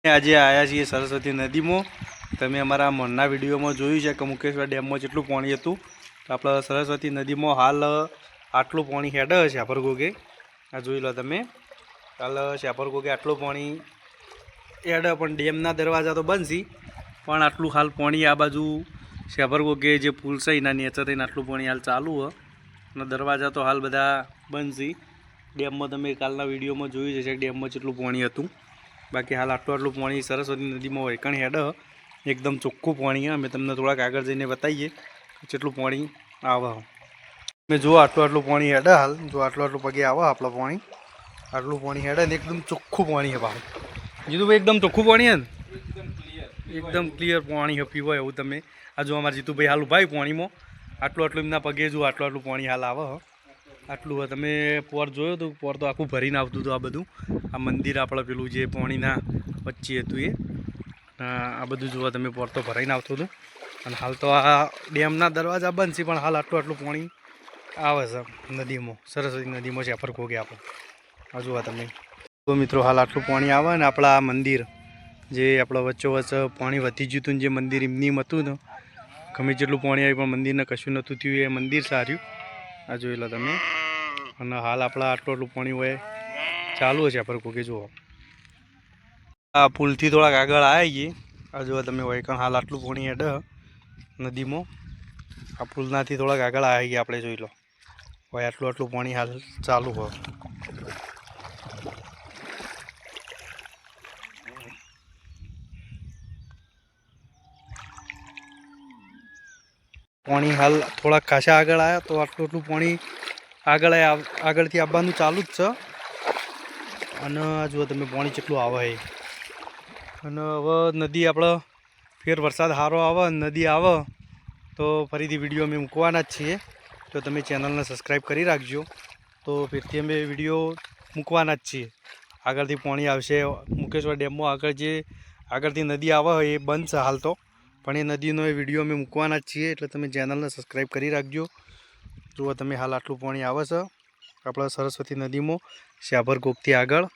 આજે આવ્યા છીએ સરસ્વતી નદીમાં। તમે અમારા મનના વિડીયોમાં જોયું છે કે મુકેશ્વર ડેમમાં જેટલું પાણી હતું, તો આપણે સરસ્વતી નદીમાં હાલ આટલું પાણી હેડે છે શાપરગોગે। આ જોઈ લો તમે, હાલ શાપરગોગે આટલું પાણી હેડે, પણ ડેમના દરવાજા તો બંધ છે, પણ આટલું હાલ પાણી આ બાજુ શાપરગોગે જે પુલ છે એના નીચે થઈને આટલું પાણી હાલ ચાલુ છે, અને દરવાજા તો હાલ બધા બંધ છે। ડેમમાં તમે કાલના વિડીયોમાં જોયું છે કે ડેમમાં જેટલું પાણી હતું, બાકી હાલ આટલું પાણી સરસ્વતી નદીમાં વહેકણ હેડે, એકદમ ચોખ્ખું પાણી। અમે તમને થોડાક આગળ જઈને બતાવીએ જેટલું પાણી આવે। તમે જુઓ આટલું પાણી હેડે હાલ, જો આટલું પગે આવે આપણું પાણી, આટલું પાણી હેડે ને એકદમ ચોખ્ખું પાણી છે ભાઈ। જીતુભાઈ એકદમ ચોખ્ખું પાણી છે ને, એકદમ ક્લિયર પાણી પીવો એવું। તમે આ જો અમારા જીતુભાઈ હાલ ભાઈ પાણીમાં આટલું એમના પગે જો આટલું પાણી હાલ આવે આટલું। તમે પોર જોયો તો પોર તો આખું ભરીને આવતું હતું। આ બધું આ મંદિર આપણે પેલું જે પાણીના વચ્ચે હતું એ, આ બધું જોવા તમે પોર તો ભરાઈને આવતું હતું। અને હાલ તો આ ડેમના દરવાજા બંધ છે, પણ હાલ આટલું પાણી આવે છે નદીમાં, સરસ્વતી નદીમાં શાપરગોગે આપણે। આ જોવા તમે તો મિત્રો હાલ આટલું પાણી આવે ને આપણા મંદિર જે આપણા વચ્ચોવચ્ચ પાણી વધી ગયું હતું, જે મંદિર એમની હતું ને, ગમે જેટલું પાણી આવ્યું પણ મંદિરને કશું નહોતું થયું, એ મંદિર સાર્યું। આ જોઈ લો તમે, અને હાલ આપણા આટલું પાણી હોય ચાલુ છે શાપરગોગે। જુઓ આ પુલથી થોડાક આગળ આવ્યા છીએ, આ જો તમે વૈકણ હાલ આટલું પાણી હેડે નદીમાં। આ પુલનાથી થોડાક આગળ આવી ગયા આપણે, જોઈ લો હોય આટલું પાણી હાલ ચાલુ હોય। પાણી હાલ થોડાક ખાસા આગળ આવ્યા, તો આટલું પાણી આગળથી આવવાનું ચાલુ જ છે। અને જુઓ તમે પાણી કેટલું આવે છે। અને હવે નદી આપણે ફેર વરસાદ સારો આવે, નદી આવે તો ફરીથી વિડીયો અમે મૂકવાના જ છીએ, તો તમે ચેનલને સબસ્ક્રાઈબ કરી રાખજો। તો ફરીથી અમે વિડીયો મૂકવાના જ છીએ। આગળથી પાણી આવશે મુકેશ્વર ડેમમાં, આગળથી નદી આવે એ બંધ છે હાલ તો, પણ એ નદીનો એ વિડીયો અમે મૂકવાના જ છીએ, એટલે તમે ચેનલને સબસ્ક્રાઈબ કરી રાખજો। જુઓ તમે હાલ આટલું પાણી આવે છે આપણા સરસ્વતી નદીમાં શાપરગોગથી આગળ।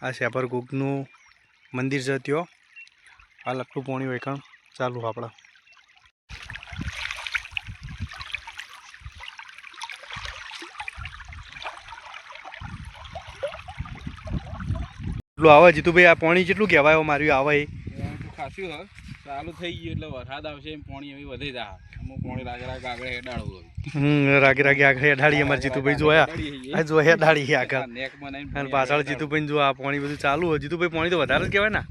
આ શાપરગોગનું મંદિર છે, ત્યાં હાલ આટલું પાણી વહેકણ ચાલુ આપણે। એટલું આવે જીતુભાઈ, આ પાણી જેટલું કહેવાય માર્યું આવે એ ખાસું હ ચાલુ થઈ ગયું, એટલે વરસાદ આવશે એમ પાણી હવે વધે જાય। અમુક પાણી રાગે આગળ હેડાડવું, રાગે આગળ હેડાડી અમારે જીતુભાઈ જોયા જો હેડાડી આગળ, અને પાછળ જીતુભાઈ જો આ પાણી બધું ચાલુ હોય। જીતુભાઈ પાણી તો વધારે જ કહેવાય ને,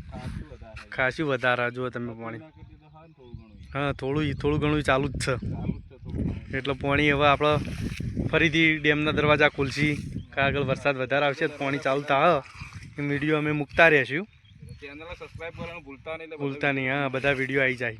ખાસું વધારે। જુઓ તમે પાણી, હા થોડું ઘણું ચાલુ જ છે, એટલે પાણી હવે આપણે ફરીથી ડેમના દરવાજા ખુલશી, આગળ વરસાદ વધારે આવશે પાણી ચાલુ થાય એ વિડીયો અમે મૂકતા રહીશું। ચેનલને સબસ્ક્રાઇબ કરવાનું ભૂલતા નહીં, હા બધા વિડીયો આવી જાય।